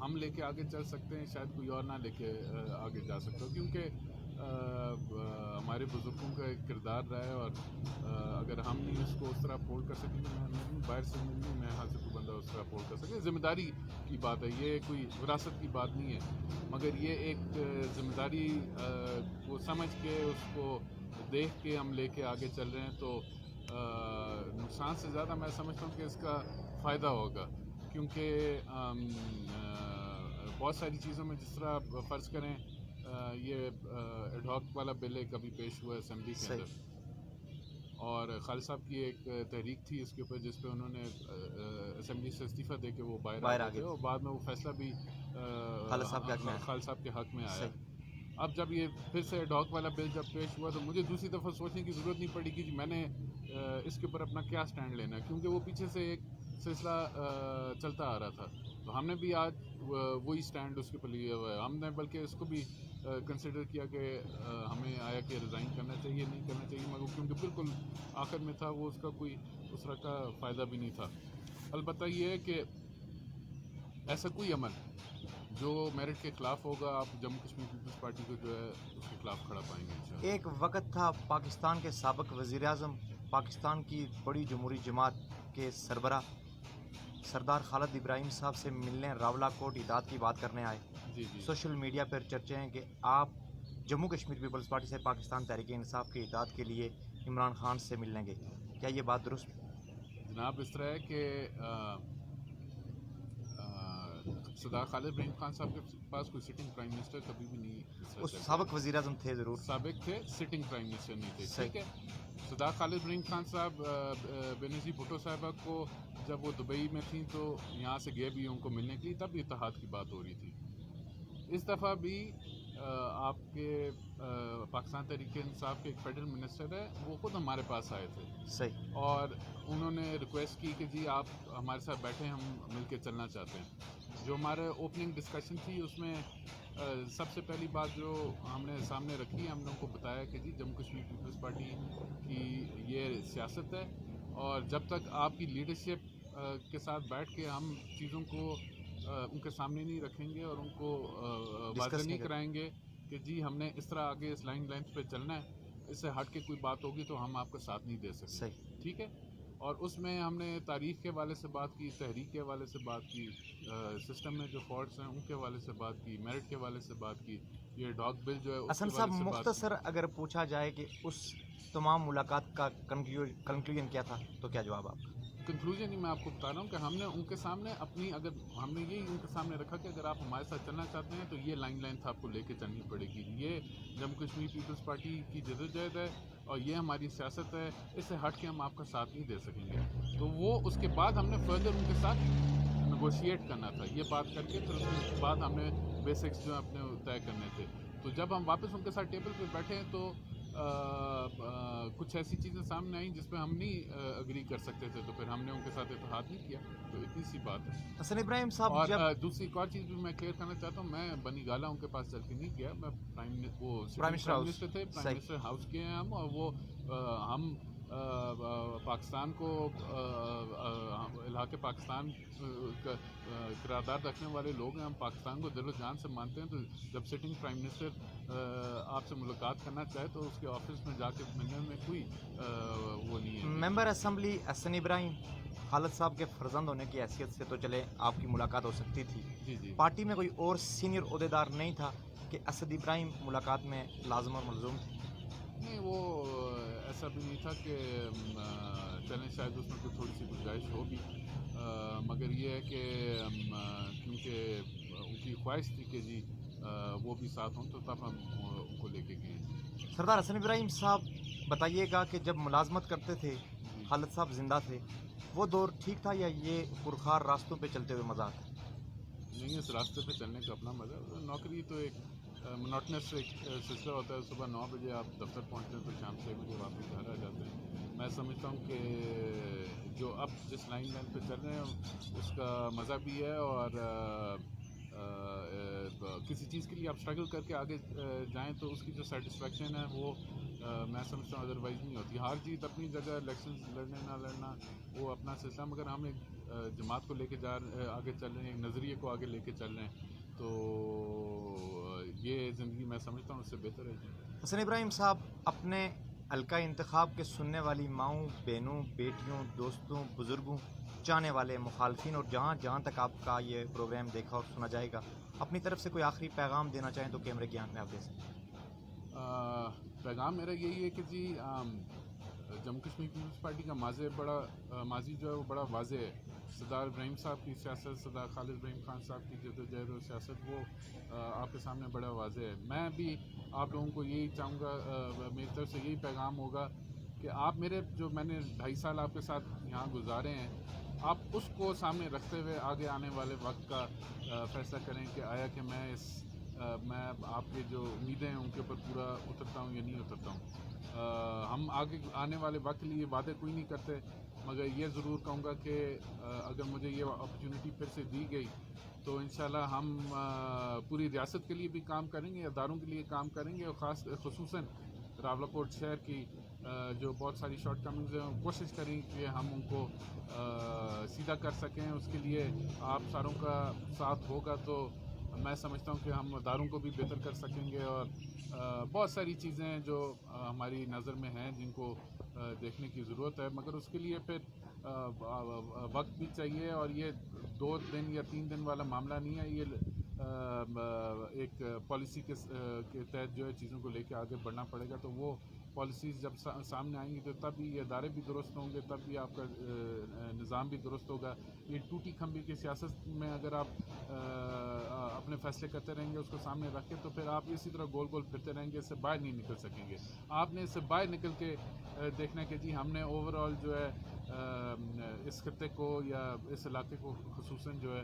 ہم لے کے آگے چل سکتے ہیں، شاید کوئی اور نہ لے کے آگے جا سکتا ہو، کیونکہ ہمارے بزرگوں کا ایک کردار رہا ہے، اور اگر ہم نہیں اس کو اس طرح اپہولڈ کر سکیں، میں باہر سے نہیں، میں یہاں سے کوئی بندہ اس طرح اپہولڈ کر سکے. ذمہ داری کی بات ہے، یہ کوئی وراثت کی بات نہیں ہے، مگر یہ ایک ذمہ داری کو سمجھ کے اس کو دیکھ کے ہم لے کے آگے چل رہے ہیں. تو نقصان سے زیادہ میں سمجھتا ہوں کہ اس کا فائدہ ہوگا، کیونکہ بہت ساری چیزوں میں، جس طرح فرض کریں یہ ایڈ ہاک والا بل ایک ابھی پیش ہوا ہے اسمبلی کے اندر، اور خالد صاحب کی ایک تحریک تھی اس کے اوپر، جس پہ انہوں نے اسمبلی سے استعفیٰ دے کے وہ باہر آ گئے تھے، اور بعد میں وہ فیصلہ بھی خالد صاحب کے حق میں آیا. اب جب یہ پھر سے ایڈ ہاک والا بل جب پیش ہوا تو مجھے دوسری دفعہ سوچنے کی ضرورت نہیں پڑی کہ میں نے اس کے اوپر اپنا کیا سٹینڈ لینا ہے، کیونکہ وہ پیچھے سے ایک سلسلہ چلتا آ رہا تھا. تو ہم نے بھی آج وہی سٹینڈ اس کے اوپر لیا ہوا ہے. ہم نے بلکہ اس کو بھی کنسیڈر کیا کہ ہمیں آیا کہ ریزائن کرنا چاہیے، نہیں کرنا چاہیے، مگر کیونکہ بالکل آخر میں تھا، وہ اس کا کوئی اس طرح کا فائدہ بھی نہیں تھا. البتہ یہ ہے کہ ایسا کوئی عمل جو میرٹ کے خلاف ہوگا، آپ جموں کشمیر پیپلز پارٹی کو جو ہے اس کے خلاف کھڑا پائیں گے انشاءاللہ. ایک وقت تھا پاکستان کے سابق وزیر اعظم، پاکستان کی بڑی جمہوری جماعت کے سربراہ سردار خالد ابراہیم صاحب سے ملنے راولہ کوٹ اتحاد کی بات کرنے آئے. جی سوشل میڈیا پر چرچے ہیں کہ آپ جموں کشمیر پیپلز پارٹی سے پاکستان تحریک انصاف کے اتحاد کے لیے عمران خان سے ملنے گئے. کیا یہ بات درست؟ جناب اس طرح ہے کہ سردار خالد ابراہیم خان صاحب کے پاس کوئی سٹنگ پرائم منسٹر کبھی بھی نہیں. اس سابق وزیر اعظم تھے، ضرور سابق تھے، سٹنگ پرائم منسٹر نہیں تھے. ٹھیک ہے. سردار خالد ابراہیم خان صاحب بینظیر بھٹو صاحبہ کو جب وہ دبئی میں تھیں تو یہاں سے گئے بھی ان کو ملنے کے لیے، تب اتحاد کی بات ہو رہی تھی. اس دفعہ بھی آپ کے پاکستان تحریک انصاف کے ایک فیڈرل منسٹر ہے، وہ خود ہمارے پاس آئے تھے. صحیح. اور انہوں نے ریکویسٹ کی کہ جی آپ ہمارے ساتھ بیٹھیں، ہم مل کے چلنا چاہتے ہیں. جو ہمارے اوپننگ ڈسکشن تھی اس میں سب سے پہلی بات جو ہم نے سامنے رکھی، ہم نے ان کو بتایا کہ جی جموں کشمیر پیپلز پارٹی کی یہ سیاست ہے، اور جب تک آپ کی لیڈرشپ کے ساتھ بیٹھ کے ہم چیزوں کو ان کے سامنے نہیں رکھیں گے اور ان کو واضح نہیں کرائیں گے کہ جی ہم نے اس طرح آگے اس لائن لینتھ پہ چلنا ہے، اس سے ہٹ کے کوئی بات ہوگی تو ہم آپ کا ساتھ نہیں دے سکتے. صحیح. ٹھیک ہے. اور اس میں ہم نے تاریخ کے حوالے سے بات کی، تحریک کے حوالے سے بات کی، سسٹم میں جو فالٹس ہیں ان کے حوالے سے بات کی، میرٹ کے حوالے سے بات کی، یہ ڈاک بل جو ہے اس حسن کے صاحب حوالے سے بات کی. مختصر اگر پوچھا جائے کہ اس تمام ملاقات کا کنکلوژن کیا تھا تو کیا جواب آپ کا؟ کنکلوژن ہی میں آپ کو بتا رہا ہوں کہ ہم نے ان کے سامنے اپنی، اگر ہم نے یہی ان کے سامنے رکھا کہ اگر آپ ہمارے ساتھ چلنا چاہتے ہیں تو یہ لائن لینتھ آپ کو لے کے چلنی پڑے گی. یہ جموں کشمیر پیپلز پارٹی کی جدوجہد ہے اور یہ ہماری سیاست ہے، اس سے ہٹ کے ہم آپ کا ساتھ نہیں دے سکیں گے. تو وہ اس کے بعد ہم نے فردر ان کے ساتھ نیگوشیٹ کرنا تھا، یہ بات کر کے پھر اس کے بعد ہم نے بیسکس جو اپنے طے کرنے تھے. تو جب ہم واپس ان کے ساتھ ٹیبل پہ بیٹھے تو کچھ ایسی چیزیں سامنے آئیں جس پہ ہم نہیں اگری کر سکتے تھے، تو پھر ہم نے ان کے ساتھ اتحاد نہیں کیا. تو اتنی سی بات ہے. حسن ابراہیم صاحب اور جب دوسری ایک اور چیز بھی میں کلیئر کرنا چاہتا ہوں، میں بنی گالا ان کے پاس چل کے نہیں گیا، میں وہ پرائم منسٹر تھے، پرائم منسٹر ہاؤس کے ہیں ہم، اور وہ ہم پاکستان کو الحاق پاکستان کا قرارداد رکھنے والے لوگ ہیں. ہم پاکستان کو دل و جان سے مانتے ہیں. تو جب سٹنگ پرائم منسٹر آپ سے ملاقات کرنا چاہے تو اس کے آفس میں جا کے ملنے میں کوئی وہ نہیں ہے. ممبر اسمبلی حسن ابراہیم خالد صاحب کے فرزند ہونے کی حیثیت سے تو چلے آپ کی ملاقات ہو سکتی تھی، جی پارٹی میں کوئی اور سینئر عہدیدار نہیں تھا کہ اسد ابراہیم ملاقات میں لازم اور ملزوم تھے؟ نہیں، وہ ایسا بھی نہیں تھا کہ چلیں شاید اس میں کوئی تھوڑی سی گنجائش ہوگی، مگر یہ ہے کہ کیونکہ ان کی خواہش تھی کہ جی وہ بھی ساتھ ہوں، تو تب ہم ان کو لے کے گئے. سردار حسن ابراہیم صاحب بتائیے گا کہ جب ملازمت کرتے تھے خالد صاحب زندہ تھے، وہ دور ٹھیک تھا یا یہ پرخار راستوں پہ چلتے ہوئے مزہ آتا؟ نہیں، اس راستے پہ چلنے کا اپنا مزہ. نوکری تو ایک منوٹنس ایک سلسلہ ہوتا ہے. صبح 9 بجے آپ دفتر پہنچتے ہیں تو شام 6 بجے واپس گھر آ جاتے ہیں. میں سمجھتا ہوں کہ جو اب جس لائن پہ چل رہے ہیں اس کا مزہ بھی ہے، اور کسی چیز کے لیے آپ اسٹرگل کر کے آگے جائیں تو اس کی جو سیٹسفیکشن ہے وہ میں سمجھتا ہوں ادروائز نہیں ہوتی. ہار جیت اپنی جگہ، الیکشن لڑنے نہ لڑنا وہ اپنا سلسلہ، مگر ہم ایک جماعت کو لے کے آگے چل رہے ہیں، ایک نظریے کو آگے لے کے چل رہے ہیں، تو یہ زندگی میں سمجھتا ہوں اس سے بہتر ہے جی۔ حسن ابراہیم صاحب، اپنے حلقہ انتخاب کے سننے والی ماؤں، بہنوں، بیٹیوں، دوستوں، بزرگوں، چاہنے والے مخالفین اور جہاں جہاں تک آپ کا یہ پروگرام دیکھا اور سنا جائے گا، اپنی طرف سے کوئی آخری پیغام دینا چاہیں تو کیمرے کی آنکھ میں آپ دے سکتے ہیں۔ پیغام میرا یہی ہے کہ جی جموں کشمیر پیپلز پارٹی کا ماضی جو ہے وہ بڑا واضح ہے۔ سردار ابراہیم صاحب کی سیاست، سردار خالد ابراہیم خان صاحب کی جدوجہد اور سیاست وہ آپ کے سامنے بڑا واضح ہے۔ میں بھی آپ لوگوں کو یہی چاہوں گا، میری طرف سے یہی پیغام ہوگا کہ آپ میں نے 2.5 سال آپ کے ساتھ یہاں گزارے ہیں، آپ اس کو سامنے رکھتے ہوئے آگے آنے والے وقت کا فیصلہ کریں کہ آیا کہ میں آپ کے جو امیدیں ہیں ان کے اوپر پورا اترتا ہوں یا نہیں اترتا ہوں۔ ہم آگے آنے والے وقت کے لیے وعدے کوئی نہیں کرتے، مگر یہ ضرور کہوں گا کہ اگر مجھے یہ اپرچونٹی پھر سے دی گئی تو انشاءاللہ ہم پوری ریاست کے لیے بھی کام کریں گے، اداروں کے لیے کام کریں گے، اور خصوصاً راولاکوٹ شہر کی جو بہت ساری شارٹ کمنگز ہیں کوشش کریں کہ ہم ان کو سیدھا کر سکیں۔ اس کے لیے آپ ساروں کا ساتھ ہوگا تو میں سمجھتا ہوں کہ ہم اداروں کو بھی بہتر کر سکیں گے، اور بہت ساری چیزیں ہیں جو ہماری نظر میں ہیں جن کو دیکھنے کی ضرورت ہے، مگر اس کے لیے پھر وقت بھی چاہیے، اور یہ 2 دن یا 3 دن والا معاملہ نہیں ہے، یہ ایک پالیسی کے تحت جو ہے چیزوں کو لے کے آگے بڑھنا پڑے گا، تو وہ پالیسیز جب سامنے آئیں گی تو تب یہ ادارے بھی درست ہوں گے، تب بھی آپ کا نظام بھی درست ہوگا۔ یہ ٹوٹی کھمبی کی سیاست میں اگر آپ اپنے فیصلے کرتے رہیں گے اس کو سامنے رکھ کے، تو پھر آپ اسی طرح گول گول پھرتے رہیں گے، اس سے باہر نہیں نکل سکیں گے۔ آپ نے اس سے باہر نکل کے دیکھنا کہ جی ہم نے اوورآل جو ہے اس خطے کو یا اس علاقے کو خصوصاً جو ہے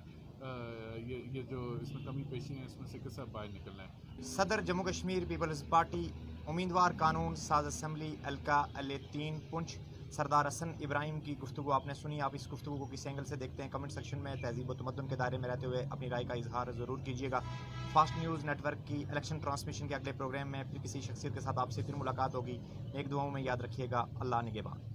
یہ جو اس میں کمی پیشی ہیں اس میں سے کس طرح باہر نکلنا ہے۔ صدر جموں کشمیر پیپلز پارٹی، امیدوار قانون ساز اسمبلی حلقہ L3 پنچ، سردار حسن ابراہیم کی گفتگو آپ نے سنی۔ آپ اس گفتگو کو کس اینگل سے دیکھتے ہیں کمنٹ سیکشن میں تہذیب و تمدن کے دائرے میں رہتے ہوئے اپنی رائے کا اظہار ضرور کیجیے گا۔ فاسٹ نیوز نیٹ ورک کی الیکشن ٹرانسمیشن کے اگلے پروگرام میں پھر کسی شخصیت کے ساتھ آپ سے پھر ملاقات ہوگی۔ ایک دعاؤں میں یاد رکھیے گا۔ اللہ نگہبان۔